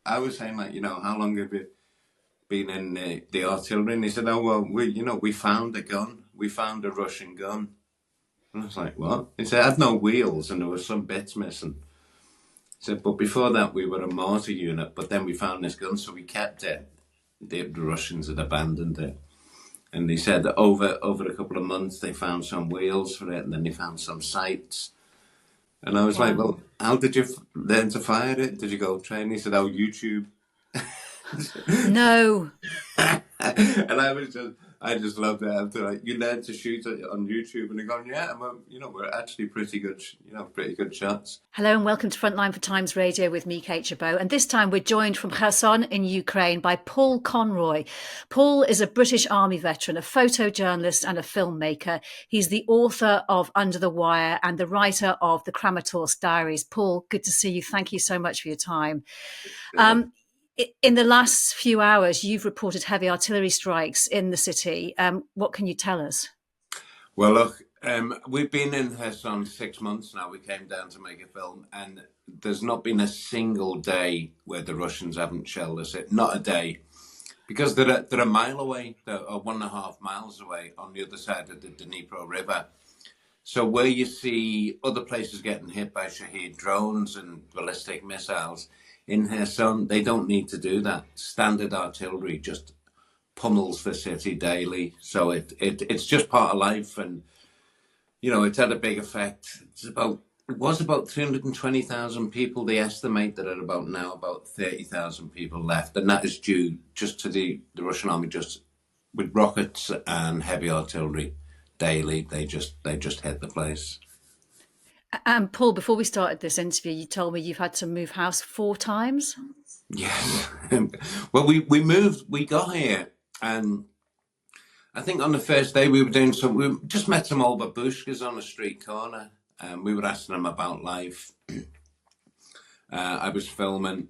I was saying, like, how long have you been in the artillery? And he said, oh, well, we found a gun. We found a Russian gun. And I was like, what? He said, it had no wheels and there were some bits missing. He said, but before that, we were a mortar unit, but then we found this gun, so we kept it. The Russians had abandoned it. And he said that over a couple of months, they found some wheels for it, and then they found some sights. And I was like, well, how did you learn to fire it? Did you go train? He said, oh, YouTube. No. And I just loved it. After, like, you learn to shoot it on YouTube, and they're going, yeah, we're actually pretty good shots. Hello and welcome to Frontline for Times Radio with me, Kate Chabot. And this time we're joined from Kherson in Ukraine by Paul Conroy. Paul is a British Army veteran, a photojournalist and a filmmaker. He's the author of Under the Wire and the writer of the Kramatorsk Diaries. Paul, good to see you. Thank you so much for your time. In the last few hours, you've reported heavy artillery strikes in the city. What can you tell us? Well, look, we've been in Kherson 6 months now. We came down to make a film, and there's not been a single day where the Russians haven't shelled us. Not a day. Because they're a mile away, they're 1.5 miles away on the other side of the Dnipro River. So where you see other places getting hit by Shahed drones and ballistic missiles, in Kherson, they don't need to do that. Standard artillery just pummels the city daily. So it's just part of life. And, it's had a big effect. It was about 320,000 people. They estimate that at about 30,000 people left. And that is due just to the Russian army, just with rockets and heavy artillery daily. They just hit the place. And Paul, before we started this interview, you told me you've had to move house 4 times. Yes. Well, we moved, we got here, and I think on the first day we just met some old babushkas on a street corner, and we were asking them about life. I was filming,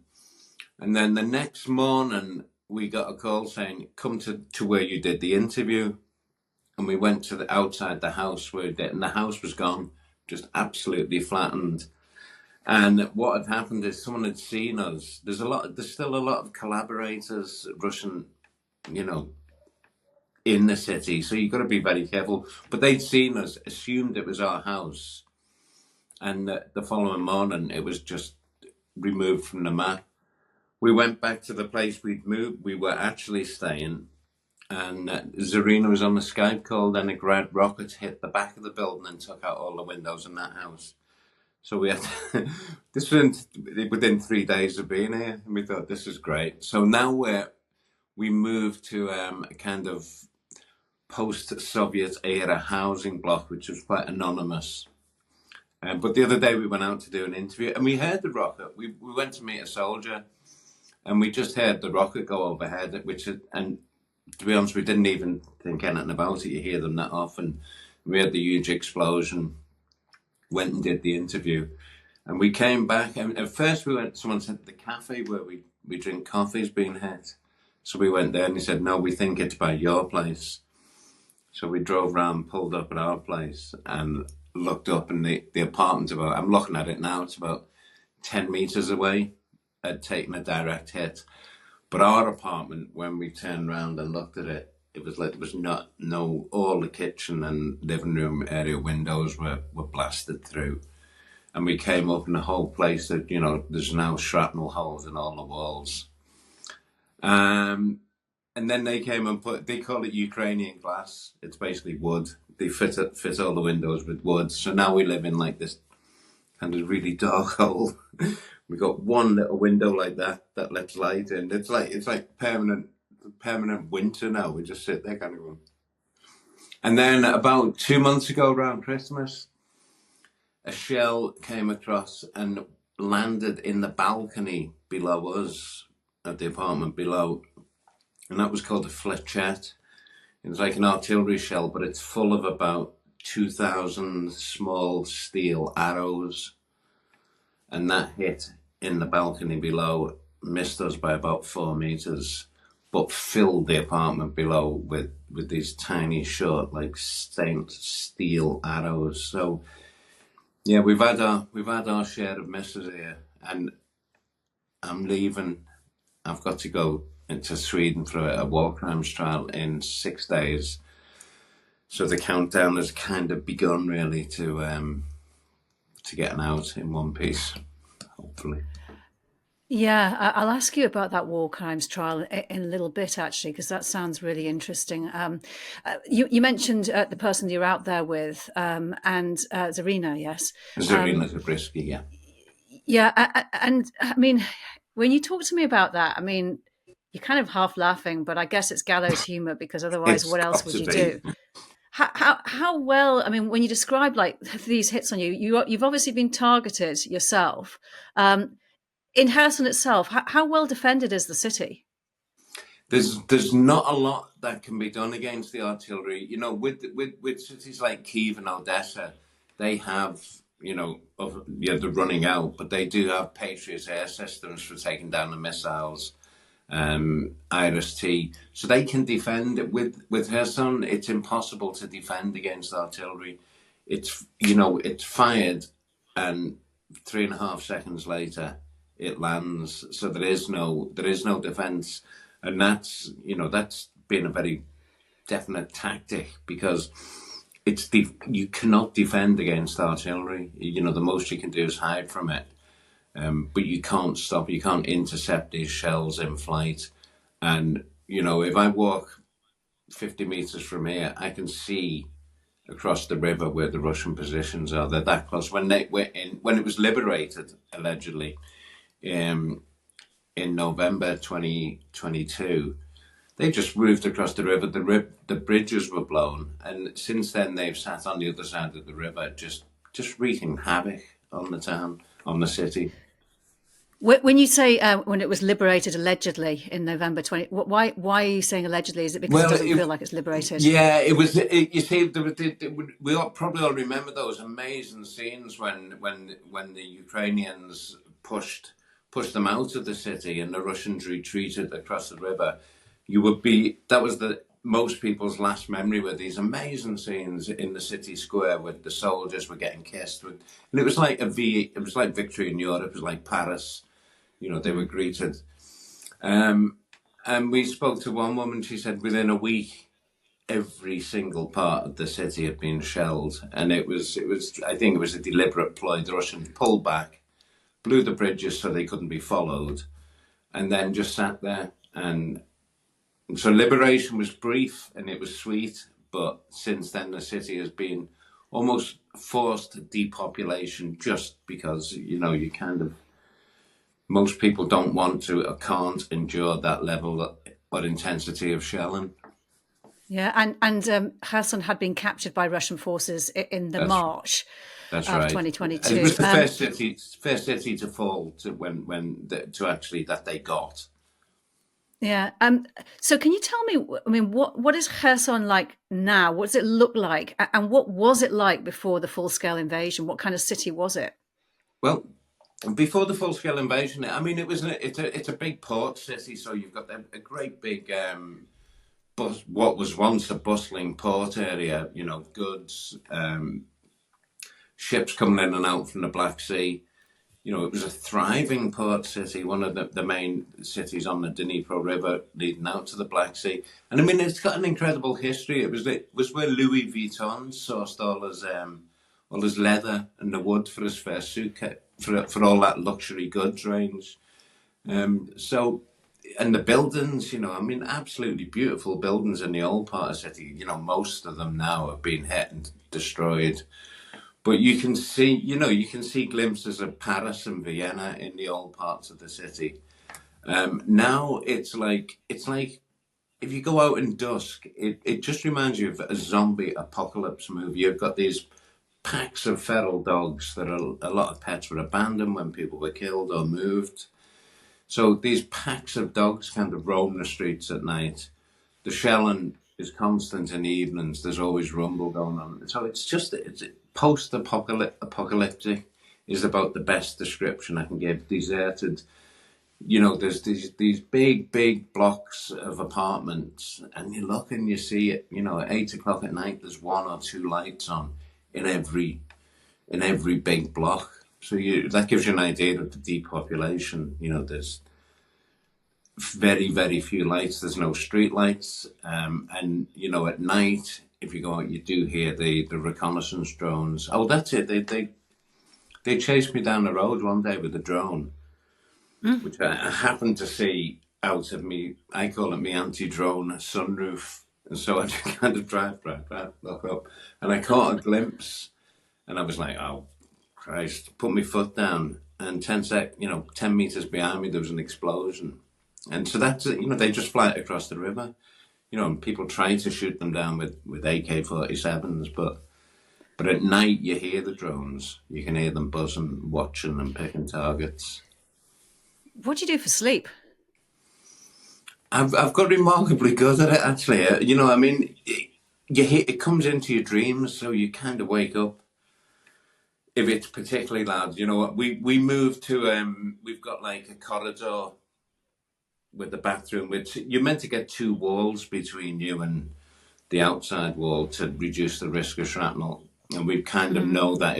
and then the next morning we got a call saying, come to where you did the interview. And we went to outside the house where it did, and the house was gone. Just absolutely flattened. And what had happened is someone had seen us. There's still a lot of collaborators, Russian, in the city. So you've got to be very careful. But they'd seen us, assumed it was our house. And the following morning, it was just removed from the map. We went back to the place we'd moved. We were actually staying. And Zarina was on the Skype call, then a great rocket hit the back of the building and took out all the windows in that house. So we had this was within 3 days of being here, and we thought this is great. So now we moved to a kind of post-Soviet era housing block, which was quite anonymous. But the other day we went out to do an interview, and we heard the rocket. We went to meet a soldier, and we just heard the rocket go overhead, and to be honest, we didn't even think anything about it. You hear them that often. We had the huge explosion, went and did the interview. And we came back, and at first someone said the cafe where we drink coffee has been hit. So we went there and he said, no, we think it's by your place. So we drove round, pulled up at our place and looked up, and the apartment I'm looking at it now, it's about 10 meters away, had taken a direct hit. But our apartment, when we turned around and looked at it, it was like all the kitchen and living room area windows were blasted through. And we came up in the whole place that, there's now shrapnel holes in all the walls. And then they came and they call it Ukrainian glass. It's basically wood. They fit all the windows with wood. So now we live in like this kind of really dark hole. We got one little window like that lets light in. It's like permanent winter now. We just sit there kind of going. And then about 2 months ago, around Christmas, a shell came across and landed in the balcony below us, at the apartment below, and that was called a flechette. It's like an artillery shell, but it's full of about 2,000 small steel arrows. And that hit in the balcony below, missed us by about 4 meters, but filled the apartment below with these tiny, short, like stained steel arrows. So, yeah, we've had our share of misses here, and I'm leaving I've got to go into Sweden for a war crimes trial in 6 days. So the countdown has kind of begun, really, to getting out in one piece, hopefully. Yeah, I'll ask you about that war crimes trial in a little bit, actually, because that sounds really interesting. You mentioned the person you're out there with, and Zarina, yes? Zarina Zabriskie, yeah. Yeah, and I mean, when you talk to me about that, I mean, you're kind of half laughing, but I guess it's gallows humor because otherwise, It's what else got would to you be. do? How well? I mean, when you describe like these hits on you, you've obviously been targeted yourself. In Kherson itself, how well defended is the city? There's not a lot that can be done against the artillery. You know, with cities like Kiev and Odessa, they have, they're running out, but they do have Patriot air systems for taking down the missiles, IRIS-T, so they can defend. With Kherson, it's impossible to defend against artillery. It's fired, and 3.5 seconds later it lands. So there is no defense, and that's been a very definite tactic, because you cannot defend against artillery. The most you can do is hide from it, but you can't stop. You can't intercept these shells in flight. And if I walk 50 meters from here, I can see across the river where the Russian positions are. They're that close. When it was liberated, allegedly, in November 2022, they just moved across the river. The bridges were blown, and since then they've sat on the other side of the river, just wreaking havoc on the town, on the city. When you say when it was liberated allegedly in November 20, why are you saying allegedly? Is it because it Well, doesn't feel like it's liberated? yeah, it was. You see, probably all remember those amazing scenes when the Ukrainians pushed them out of the city and the Russians retreated across the river. That was most people's last memory, were these amazing scenes in the city square where the soldiers were getting kissed, and it was like it was like victory in Europe. It was like Paris. They were greeted. And we spoke to one woman. She said within a week, every single part of the city had been shelled, and it was. I think it was a deliberate ploy. The Russians pulled back, blew the bridges so they couldn't be followed, and then just sat there. And so liberation was brief and it was sweet, but since then the city has been almost forced depopulation, just because you kind of. Most people don't want to or can't endure that level or intensity of shelling. Yeah, and Kherson had been captured by Russian forces in the March That's of right. 2022. It was the first city to fall to actually that they got. Yeah. So can you tell me, I mean, what is Kherson like now? What does it look like? And what was it like before the full-scale invasion? What kind of city was it? Well, before the full-scale invasion, I mean, it's a big port city, so you've got a great big what was once a bustling port area. Goods, ships coming in and out from the Black Sea. It was a thriving port city, one of the main cities on the Dnipro River leading out to the Black Sea. And I mean, it's got an incredible history. It was where Louis Vuitton sourced all his leather and the wood for his first suitcase, for all that luxury goods range. And the buildings, I mean, absolutely beautiful buildings in the old part of the city. Most of them now have been hit and destroyed. But you can see glimpses of Paris and Vienna in the old parts of the city. Now it's like if you go out in dusk, it just reminds you of a zombie apocalypse movie. You've got these packs of feral dogs that a lot of pets were abandoned when people were killed or moved. So these packs of dogs kind of roam the streets at night. The shelling is constant in the evenings. There's always rumble going on. So it's post-apocalyptic is about the best description I can give. Deserted. There's these big blocks of apartments, and you look and you see it. At 8 o'clock at night, there's one or two lights on in every big block. So that gives you an idea of the depopulation. very, very few lights. There's no street lights. And, you know, at night, if you go out, you do hear the reconnaissance drones. Oh, that's it. They chased me down the road one day with a drone, which I happened to see out of me. I call it my anti-drone sunroof. And so I just kind of drive, look up. And I caught a glimpse. And I was like, oh, Christ, put my foot down. And 10 meters behind me, there was an explosion. And so that's it. You know, they just fly it across the river. You know, and people try to shoot them down with AK-47s, but at night you hear the drones. You can hear them buzzing, watching and picking targets. What do you do for sleep? I've got remarkably good at it, actually. You know, I mean, it comes into your dreams, so you kind of wake up. If it's particularly loud, you know what? We moved to we've got like a corridor with the bathroom, which you're meant to get 2 walls between you and the outside wall to reduce the risk of shrapnel. And we kind of know that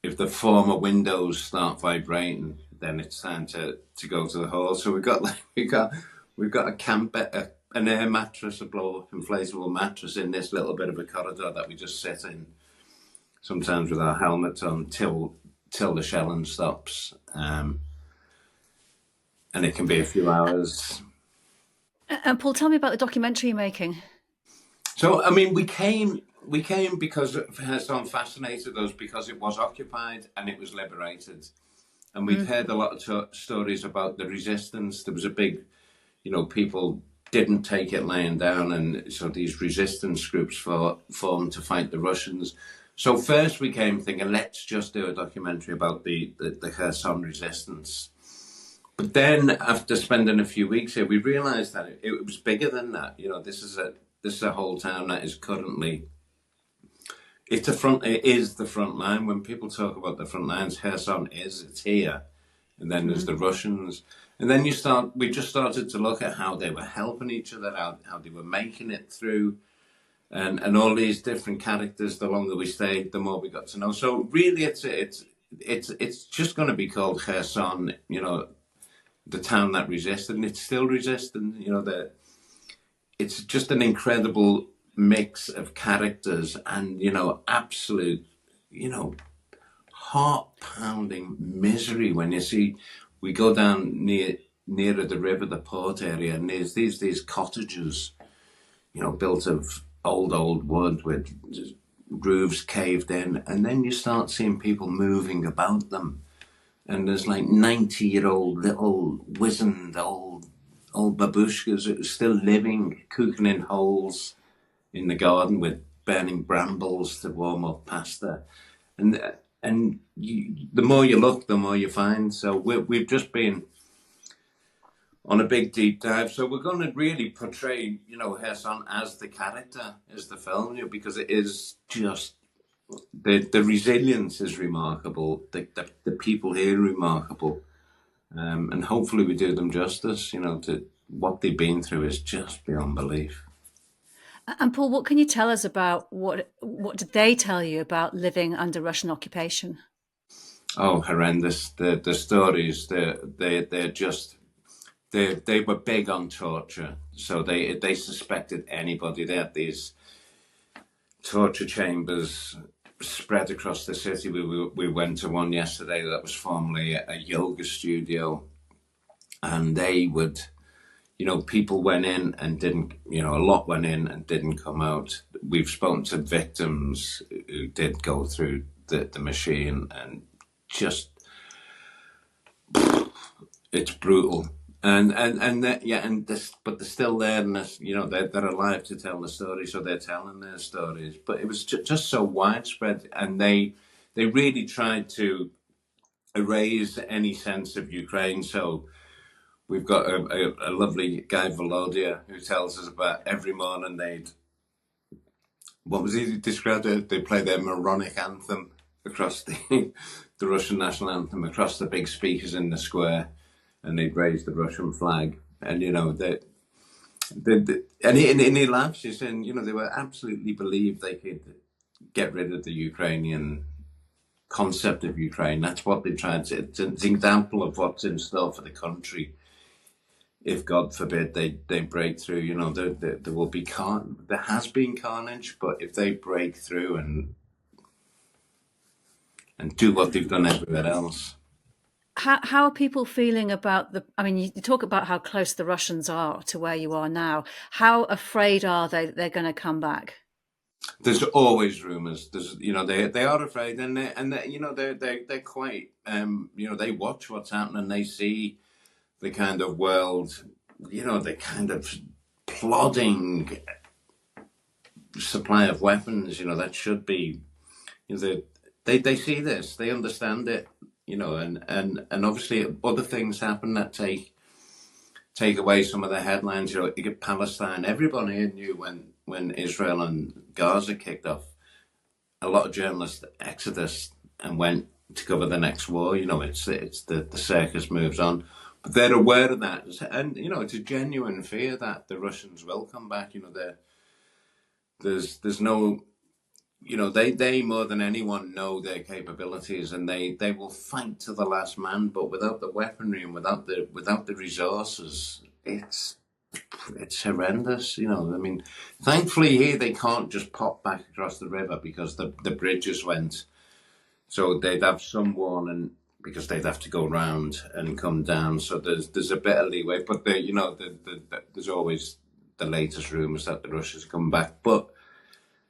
if the former windows start vibrating, then it's time to go to the hall. So we've got an air mattress, a blow-up inflatable mattress in this little bit of a corridor that we just sit in, sometimes with our helmets on till the shelling stops. And it can be a few hours. And Paul, tell me about the documentary you're making. So, I mean, we came because Kherson fascinated us because it was occupied and it was liberated. And we've heard a lot of stories about the resistance. There was a big, you know, people didn't take it laying down. And so these resistance groups formed to fight the Russians. So first we came thinking, let's just do a documentary about the Kherson resistance. But then, after spending a few weeks here, we realised that it was bigger than that. You know, this is a whole town that is currently. It is the front line. When people talk about the front lines, Kherson it's here, and then there's the Russians, and then we just started to look at how they were helping each other, how they were making it through, and all these different characters. The longer we stayed, the more we got to know. So really, it's just going to be called Kherson. You know, the town that resisted, and it's still resisting. You know, it's just an incredible mix of characters and, you know, absolute, you know, heart-pounding misery when you see, we go down nearer the river, the port area, and there's these cottages, you know, built of old wood with roofs caved in, and then you start seeing people moving about them. And there's like 90-year-old little wizened old babushkas that are still living, cooking in holes in the garden with burning brambles to warm up pasta. And the more you look, the more you find. So we've just been on a big deep dive. So we're going to really portray, you know, Kherson as the character, as the film, you know, because it is just. The resilience is remarkable. The people here are remarkable, and hopefully we do them justice. You know, what they've been through is just beyond belief. And Paul, what can you tell us about what did they tell you about living under Russian occupation? Oh, horrendous! The stories. They were big on torture, so they suspected anybody. They had these torture chambers spread across the city. We went to one yesterday that was formerly a yoga studio, and they would, you know, people went in and didn't, you know, a lot went in and didn't come out. We've spoken to victims who did go through the machine, and just, it's brutal. But they're still there, and you know, they're alive to tell the story, so they're telling their stories. But it was just so widespread, and they really tried to erase any sense of Ukraine. So we've got a lovely guy, Volodya, who tells us about every morning what was he described? They play their moronic anthem across the Russian national anthem across the big speakers in the square. And they'd raise the Russian flag, and you know and he laughs. He's saying, you know, they were absolutely believed they could get rid of the Ukrainian concept of Ukraine. That's what they tried to. It's an example of what's in store for the country if God forbid they break through, there will be there has been carnage, but if they break through and do what they've done everywhere else. How are people feeling about I mean, you talk about how close the Russians are to where you are now. How afraid are they that they're going to come back? There's always rumors. They are afraid, and they're quite they watch what's happening. They see the kind of world, the kind of plodding supply of weapons. That should be. They see this. They understand it. And obviously other things happen that take away some of the headlines. You get Palestine. Everybody here knew when Israel and Gaza kicked off. A lot of journalists exodus and went to cover the next war. It's the circus moves on, but they're aware of that, and it's a genuine fear that the Russians will come back. There's no. They more than anyone know their capabilities, and they will fight to the last man. But without the weaponry and without the resources, it's horrendous. I mean, thankfully here they can't just pop back across the river because the bridges went. So they'd have some warning because they'd have to go round and come down. So there's a bit of leeway, but there's always the latest rumours that the Russians come back, but.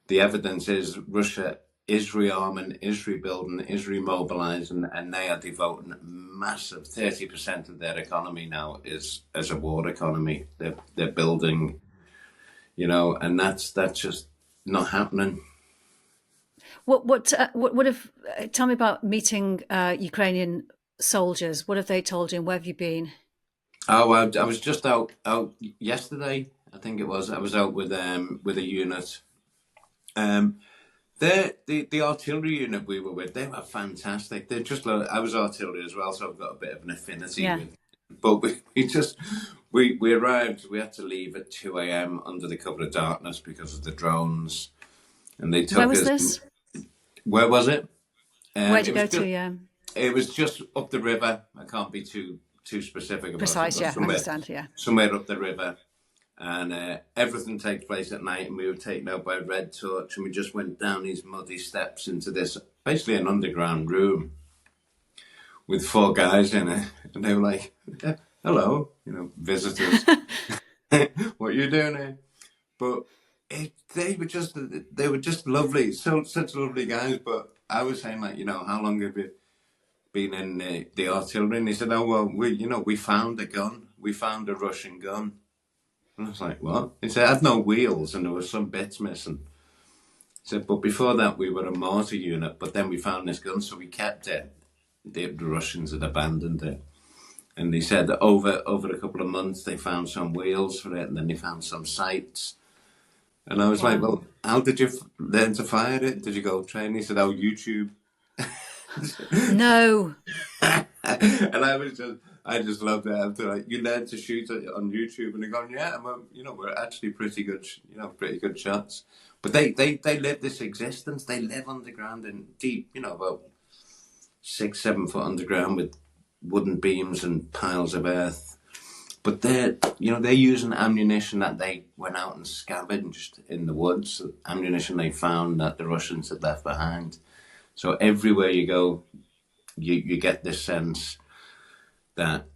The evidence is Russia is rearming, is rebuilding, is remobilising, and they are devoting massive 30% of their economy now is as a war economy. They're building, and that's just not happening. What have tell me about meeting Ukrainian soldiers? What have they told you, and where have you been? Oh, I was just out yesterday. I think it was. I was out with a unit. The artillery unit we were with, they were fantastic. They're just I was artillery as well, so I've got a bit of an affinity with. But we arrived. We had to leave at 2 a.m. under the cover of darkness because of the drones, and they took us. Where was this? Where was it? Where'd you go to? Yeah, it was just up the river. I can't be too specific about precise. it. Yeah, I understand. Yeah, somewhere up the river. And everything takes place at night, and we were taken out by a red torch, and we just went down these muddy steps into this, basically an underground room with 4 guys in it, and they were like, hello, visitors, what are you doing here? But they were just lovely, such lovely guys. But I was saying, like, how long have you been in the artillery? And he said, oh, well, we found a gun, we found a Russian gun. And I was like, what? He said, it had no wheels and there were some bits missing. He said, but before that we were a mortar unit, but then we found this gun, so we kept it. The Russians had abandoned it. And he said that over a couple of months they found some wheels for it, and then they found some sights. And I was like, well, how did you learn to fire it? Did you go train? He said, oh, YouTube. No. And I just loved it. After, like, you learn to shoot on YouTube, and they're going, yeah, we're actually pretty good shots. But they live this existence. They live underground and deep, about 6-7 foot underground with wooden beams and piles of earth. But they're using ammunition that they went out and scavenged in the woods, ammunition they found that the Russians had left behind. So everywhere you go, you get this sense that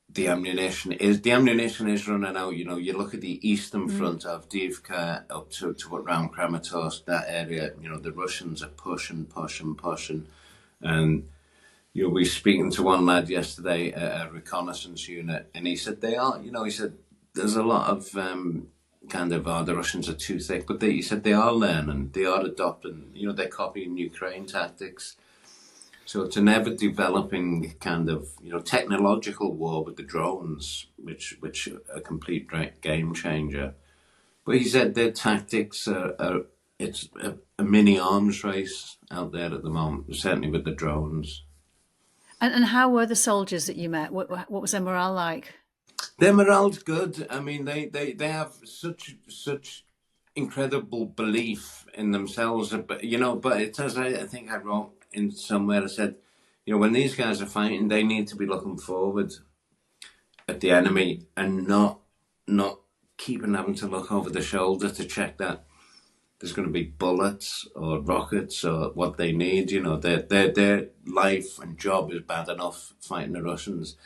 the ammunition is running out. You look at the eastern front of Divka up to around Kramatorsk, that area. The Russians are pushing, and we were speaking to one lad yesterday at a reconnaissance unit, and he said they are. He said there's a lot of the Russians are too thick, but he said they are learning, they are adopting. They're copying Ukraine tactics. So it's an ever developing kind of technological war with the drones, which are a complete game changer. But he said their tactics it's a mini arms race out there at the moment, certainly with the drones. And how were the soldiers that you met? What was their morale like? Their morale's good. I mean, they have such incredible belief in themselves, but it's as I think I wrote in somewhere. I said, when these guys are fighting, they need to be looking forward. at the enemy and not keeping having to look over the shoulder to check that there's going to be bullets or rockets or what they need. You know, their life and job is bad enough fighting the Russians.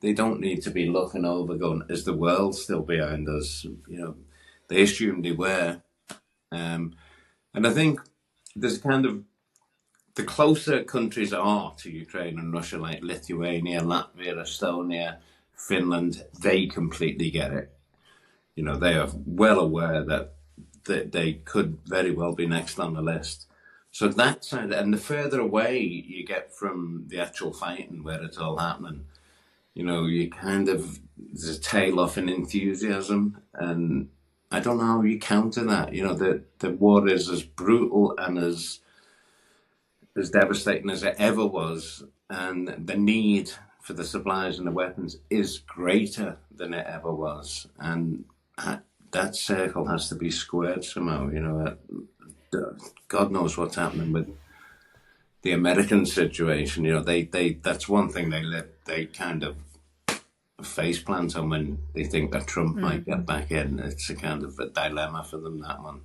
They don't need to be looking over going, is the world still behind us? You know, they assumed they were. And I think there's kind of, the closer countries are to Ukraine and Russia, like Lithuania, Latvia, Estonia, Finland, they completely get it. You know, they are well aware that they could very well be next on the list. So that side, and the further away you get from the actual fighting where it's all happening, you know, you kind of, there's a tail off in enthusiasm. And I don't know how you counter that. You know, the war is as brutal and as devastating as it ever was. And the need for the supplies and the weapons is greater than it ever was. And that circle has to be squared somehow. You know, God knows what's happening with the American situation. You know, they that's one thing they kind of face plant on when they think that Trump might get back in. It's a kind of a dilemma for them, that one.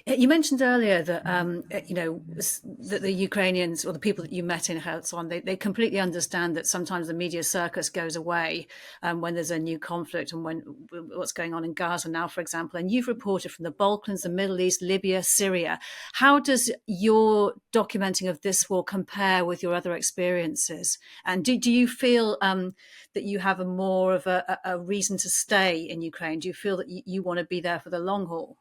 You mentioned earlier that you know, that the Ukrainians or the people that you met in Kherson, they completely understand that sometimes the media circus goes away when there's a new conflict and when what's going on in Gaza now, for example. And you've reported from the Balkans, the Middle East, Libya, Syria. How does your documenting of this war compare with your other experiences? And do you feel that you have a more of a reason to stay in Ukraine? Do you feel that you want to be there for the long haul?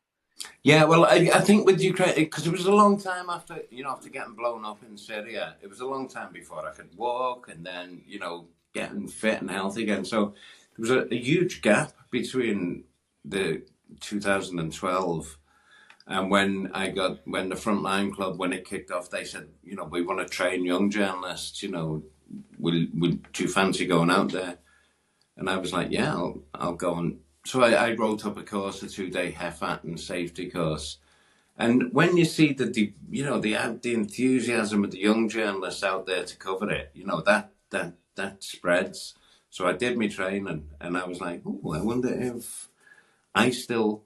Yeah, well, I think with Ukraine, because it was a long time after, you know, after getting blown up in Syria, it was a long time before I could walk and then, you know, getting fit and healthy again. So there was a huge gap between the 2012 and when the Frontline Club, when it kicked off, they said, you know, we want to train young journalists, you know, do you fancy going out there? And I was like, yeah, I'll go on. So I wrote up a course, a 2-day HEFAT and safety course. And when you see the enthusiasm of the young journalists out there to cover it, you know, that spreads. So I did my training and I was like, oh, I wonder if I still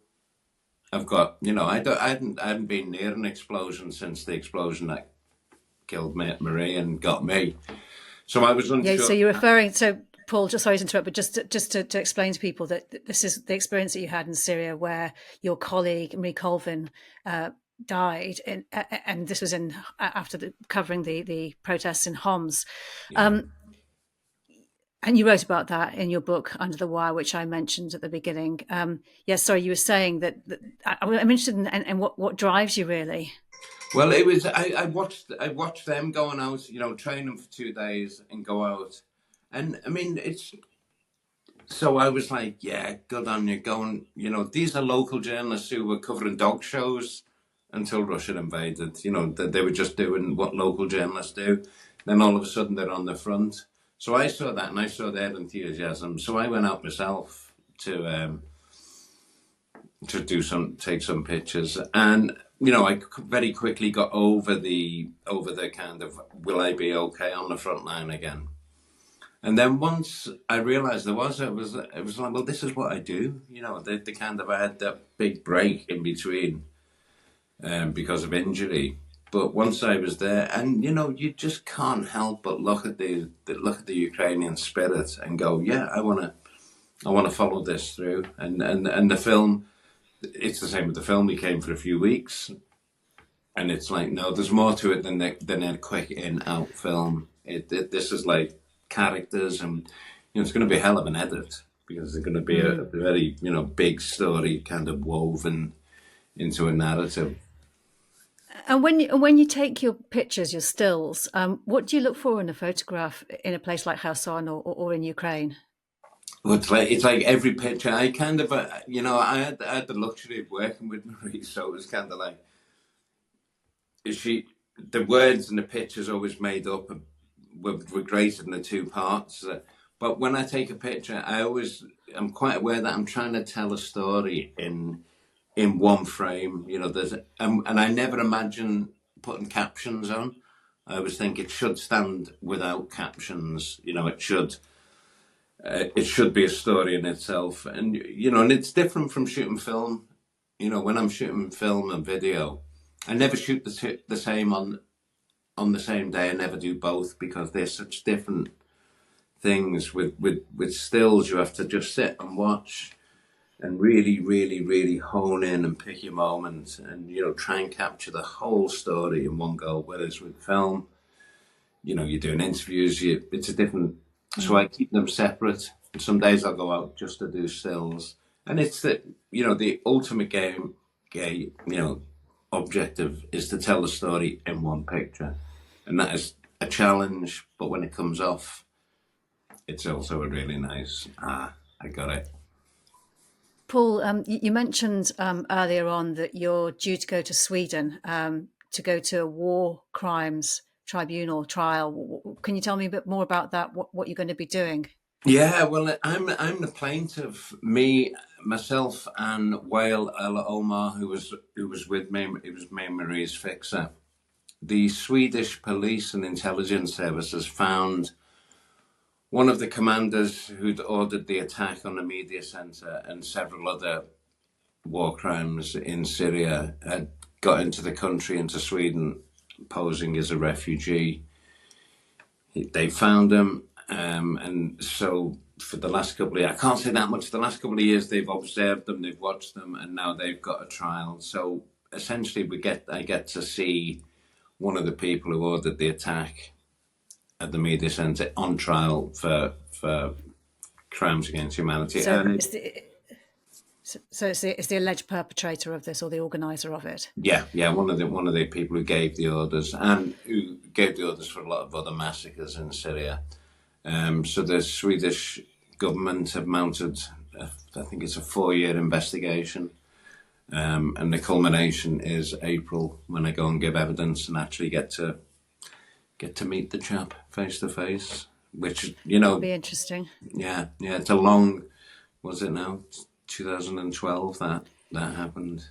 have got, you know, I hadn't been near an explosion since the explosion that killed Marie and got me. So I was unsure. Yeah, so you're referring to, Paul, just sorry to interrupt, but just to explain to people that this is the experience that you had in Syria where your colleague, Marie Colvin, died, and this was after covering the protests in Homs. Yeah. And you wrote about that in your book, Under the Wire, which I mentioned at the beginning. Yes, sorry, you were saying that I'm interested in what drives you, really. Well, it was, I watched them going out, you know, train them for 2 days and go out. And I mean, so I was like, yeah, good on you, going, you know, these are local journalists who were covering dog shows until Russia invaded. You know, they were just doing what local journalists do. Then all of a sudden they're on the front. So I saw that and I saw their enthusiasm. So I went out myself to take some pictures. And, you know, I very quickly got over the kind of, will I be okay on the front line again? And then once I realized it was like, well, this is what I do. You know, the kind of, I had that big break in between because of injury. But once I was there, and you know, you just can't help but look at the Ukrainian spirit and go, yeah, I want to follow this through. And the film, it's the same with the film. We came for a few weeks, and it's like, no, there's more to it than a quick in-out film. This is like characters, and you know, it's going to be a hell of an edit because there's going to be a very, you know, big story kind of woven into a narrative. And when you take your pictures, your stills, what do you look for in a photograph in a place like Kherson or in Ukraine? Well, it's like every picture. I kind of, you know, I had the luxury of working with Marie, so it was kind of like, the words and the pictures always made up were great in the two parts. But when I take a picture, I'm quite aware that I'm trying to tell a story in one frame. You know, and I never imagine putting captions on. I always think it should stand without captions. You know, it should it should be a story in itself. And, and it's different from shooting film. When I'm shooting film and video, I never shoot the same on the same day. I never do both because they're such different things. With stills, you have to just sit and watch and really, really, really hone in and pick your moment and, try and capture the whole story in one go. Whereas with film, you're doing interviews, it's a different, so I keep them separate. And some days I'll go out just to do stills. And it's the ultimate objective is to tell the story in one picture. And that is a challenge, but when it comes off, it's also a really nice, I got it. Paul, you mentioned earlier on that you're due to go to Sweden to go to a war crimes tribunal trial. Can you tell me a bit more about that? What you're going to be doing? Yeah, well, I'm the plaintiff. Myself, and Wael El Omar, who was with me. It was me and Marie's fixer. The Swedish police and intelligence services found one of the commanders who'd ordered the attack on the media center and several other war crimes in Syria had got into the country, into Sweden, posing as a refugee. They found him, and so for the last couple of years, I can't say that much, the last couple of years they've observed them, they've watched them, and now they've got a trial. So essentially I get to see one of the people who ordered the attack at the media centre on trial for crimes against humanity. So it's the alleged perpetrator of this, or the organizer of it. Yeah, one of the people who gave the orders, and who gave the orders for a lot of other massacres in Syria. So the Swedish government have mounted, I think it's a 4-year investigation, and the culmination is April, when I go and give evidence and actually get to meet the chap face to face, which That'll be interesting. Yeah, it's a long, was it now? 2012 that happened.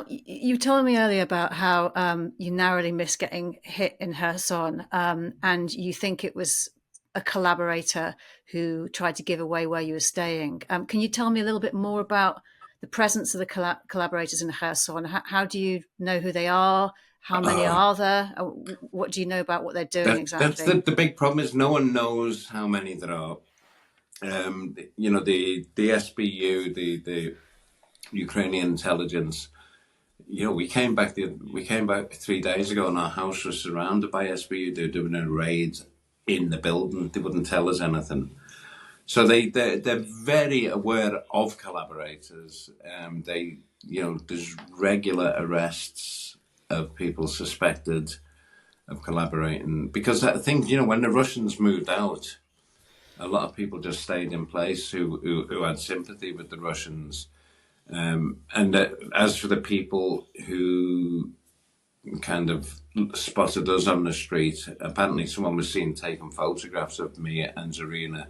You told me earlier about how you narrowly missed getting hit in Kherson, and you think it was a collaborator who tried to give away where you were staying. Can you tell me a little bit more about the presence of the collaborators in Kherson? How do you know who they are? How many are there? What do you know about what they're doing exactly? That's the big problem, is no one knows how many there are. The SBU, the Ukrainian intelligence. We came back 3 days ago, and our house was surrounded by SBU. They were doing a raid in the building. They wouldn't tell us anything. So they're very aware of collaborators. There's regular arrests of people suspected of collaborating, because I think when the Russians moved out, a lot of people just stayed in place who had sympathy with the Russians. And as for the people who kind of spotted us on the street, apparently someone was seen taking photographs of me and Zarina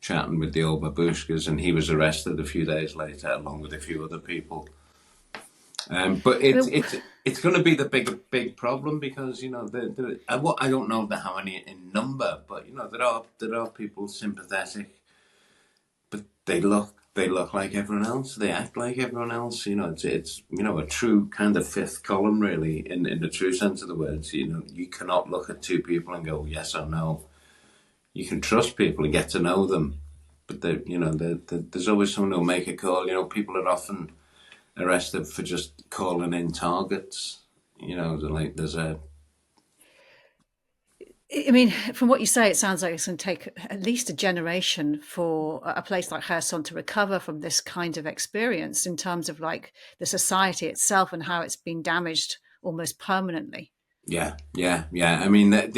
chatting with the old babushkas, and he was arrested a few days later along with a few other people. But it's going to be the big problem, because I don't know how many in number, but there are people sympathetic, but they look like everyone else. They act like everyone else. It's a true kind of fifth column, really, in the true sense of the words. You cannot look at two people and go yes or no. You can trust people and get to know them, but there's always someone who'll make a call. People are often arrested for just calling in targets. There's a. I mean, from what you say, it sounds like it's going to take at least a generation for a place like Kherson to recover from this kind of experience, in terms of like the society itself and how it's been damaged almost permanently. Yeah. I mean, if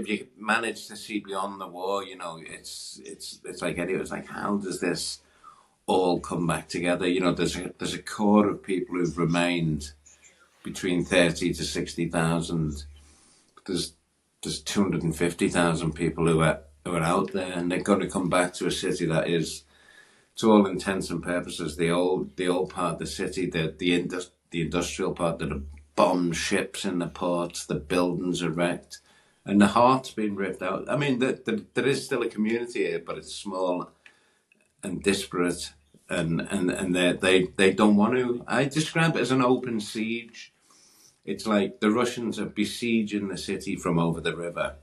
you manage to see beyond the war, it's like it's like, how does this all come back together? There's a core of people who've remained, between 30 to 60,000. There's 250,000 people who are out there, and they're going to come back to a city that is, to all intents and purposes, the old part of the city, the industrial part, that are bombed ships in the ports, the buildings are wrecked, and the heart's been ripped out. I mean, there is still a community here, but it's small and disparate, and they don't want to. I describe it as an open siege. It's like the Russians are besieging the city from over the river.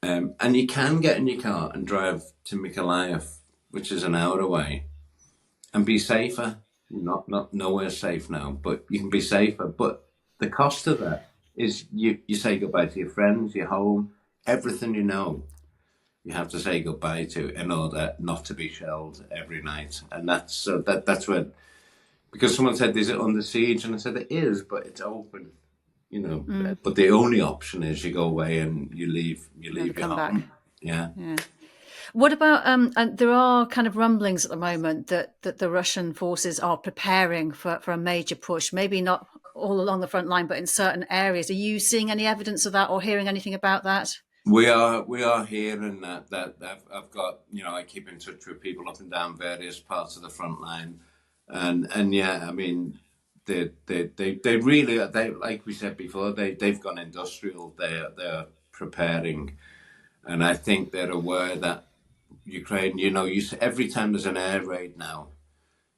And you can get in your car and drive to Mykolaiv, which is an hour away, and be safer. Not nowhere safe now, but you can be safer. But the cost of that is you say goodbye to your friends, your home, everything you know. You have to say goodbye to in order not to be shelled every night, and that's where, because someone said, "Is it under siege?" and I said, "It is, but it's open." But the only option is you go away and you leave your home. Back. Yeah. What about and there are kind of rumblings at the moment that the Russian forces are preparing for a major push, maybe not all along the front line, but in certain areas. Are you seeing any evidence of that or hearing anything about that? We are hearing that I've got, I keep in touch with people up and down various parts of the front line, and yeah, I mean, they really, like we said before, they've gone industrial. They're preparing, and I think they're aware that Ukraine, every time there's an air raid now,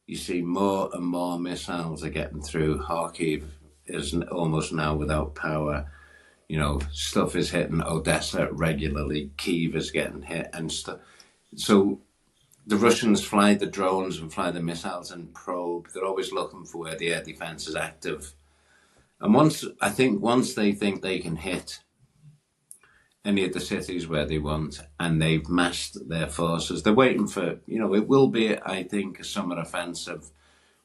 you see more and more missiles are getting through. Kharkiv is almost now without power. Stuff is hitting Odessa regularly. Kyiv is getting hit and stuff. So the Russians fly the drones and fly the missiles and probe. They're always looking for where the air defense is active. And once they think they can hit any of the cities where they want, and they've massed their forces, they're waiting for, it will be, I think, a summer offensive.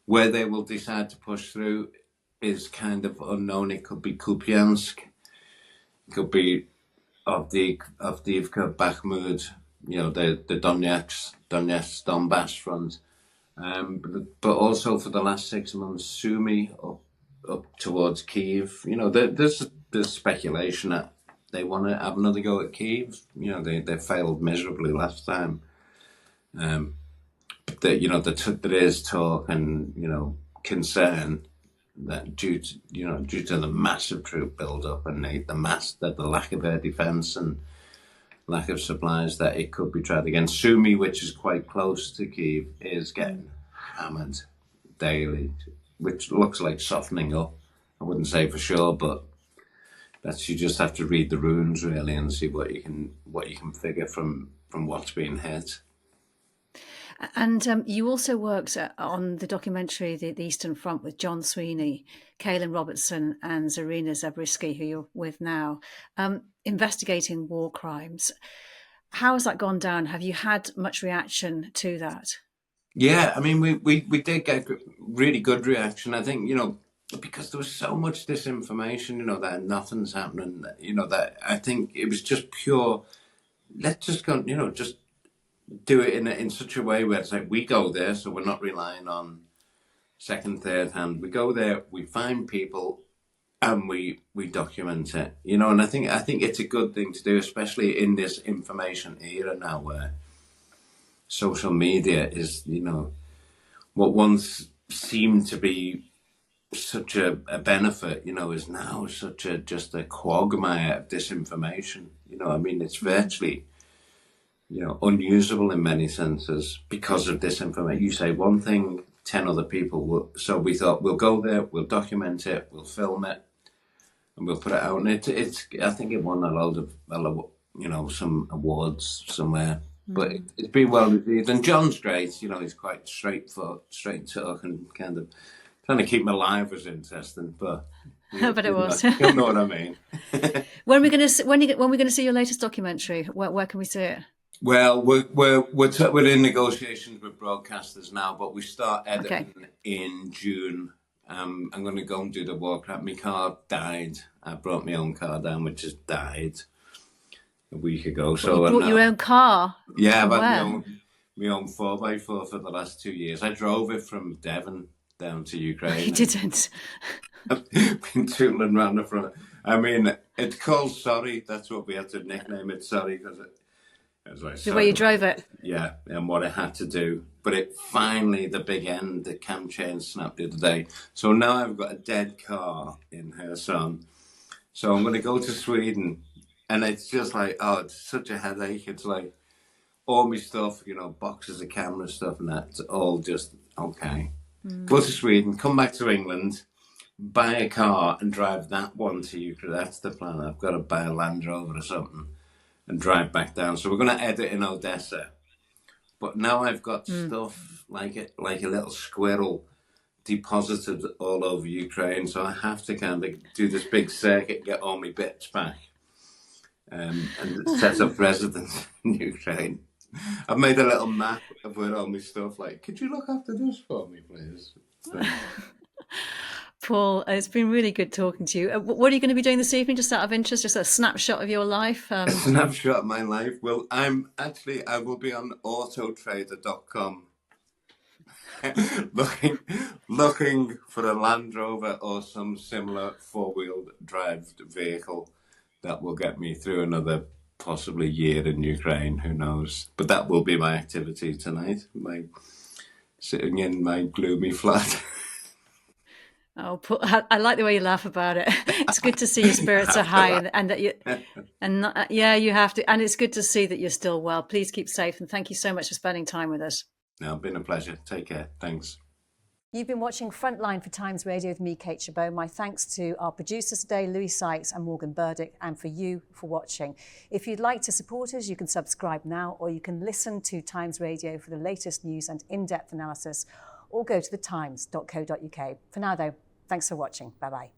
Where they will decide to push through is kind of unknown. It could be Kupiansk. It could be Avdiivka, Bakhmut, the Donbass front. But also for the last 6 months, Sumy up towards Kyiv. There's speculation that they want to have another go at Kyiv. They failed miserably last time. There is talk and concern that due to the massive troop build-up and the lack of air defense and lack of supplies, that it could be tried again. Sumy, which is quite close to Kyiv, is getting hammered daily, which looks like softening up. I wouldn't say for sure, but you just have to read the runes really and see what you can figure from what's being hit. And you also worked on the documentary The Eastern Front with John Sweeney, Kaylin Robertson and Zarina Zabriskie, who you're with now, investigating war crimes. How has that gone down? Have you had much reaction to that? Yeah, I mean, we did get really good reaction. I think, because there was so much disinformation, that nothing's happening, that I think it was just pure, let's just go, just do it in such a way where it's like we go there, so we're not relying on second, third hand. We go there, we find people, and we document it. And I think it's a good thing to do, especially in this information era now, where social media is, what once seemed to be such a benefit, is now just a quagmire of disinformation. I mean, it's virtually unusable in many senses because of disinformation. You say one thing, 10 other people will. So we thought we'll go there, we'll document it, we'll film it, and we'll put it out. And it's I think it won a lot of some awards somewhere. But it's been well received. And John's great. He's quite straight talk and kind of trying to keep him alive was interesting. But but it was. You know what I mean. When are we going to see your latest documentary? Where can we see it? Well, we're in negotiations with broadcasters now, but we start editing in June. I'm going to go and do the walk. My car died. I brought my own car down, which has died a week ago. So you brought your own car? Yeah, I've had my own 4x4 for the last 2 years. I drove it from Devon down to Ukraine. You didn't? I've been tootling around the front. I mean, it's called Sorry. That's what we had to nickname it, Sorry, because the way you drove it. Yeah, and what I had to do. But it finally, the big end, the cam chain snapped the other day. So now I've got a dead car in Kherson. So I'm going to go to Sweden And it's just like, oh, it's such a headache. It's like all my stuff, boxes of camera stuff and that, it's all just, okay. Go to Sweden, come back to England, buy a car and drive that one to Ukraine. That's the plan. I've got to buy a Land Rover or something and drive back down. So we're going to edit in Odessa. But now I've got stuff like a little squirrel deposited all over Ukraine. So I have to kind of do this big circuit, get all my bits back, and set up residence in Ukraine. I've made a little map of where all my stuff, like, could you look after this for me, please? So. Paul, it's been really good talking to you. What are you going to be doing this evening, just out of interest, just a snapshot of your life? A snapshot of my life? Well, I will be on autotrader.com looking for a Land Rover or some similar four-wheel drive vehicle that will get me through another possibly year in Ukraine, who knows. But that will be my activity tonight, sitting in my gloomy flat. Oh, I like the way you laugh about it. It's good to see your spirits are high, and that you, you have to. And it's good to see that you're still well. Please keep safe, and thank you so much for spending time with us. No, it's been a pleasure. Take care. Thanks. You've been watching Frontline for Times Radio with me, Kate Chabot. My thanks to our producers today, Louis Sykes and Morgan Burdick, and for you for watching. If you'd like to support us, you can subscribe now, or you can listen to Times Radio for the latest news and in-depth analysis, or go to thetimes.co.uk. For now, though, thanks for watching. Bye-bye.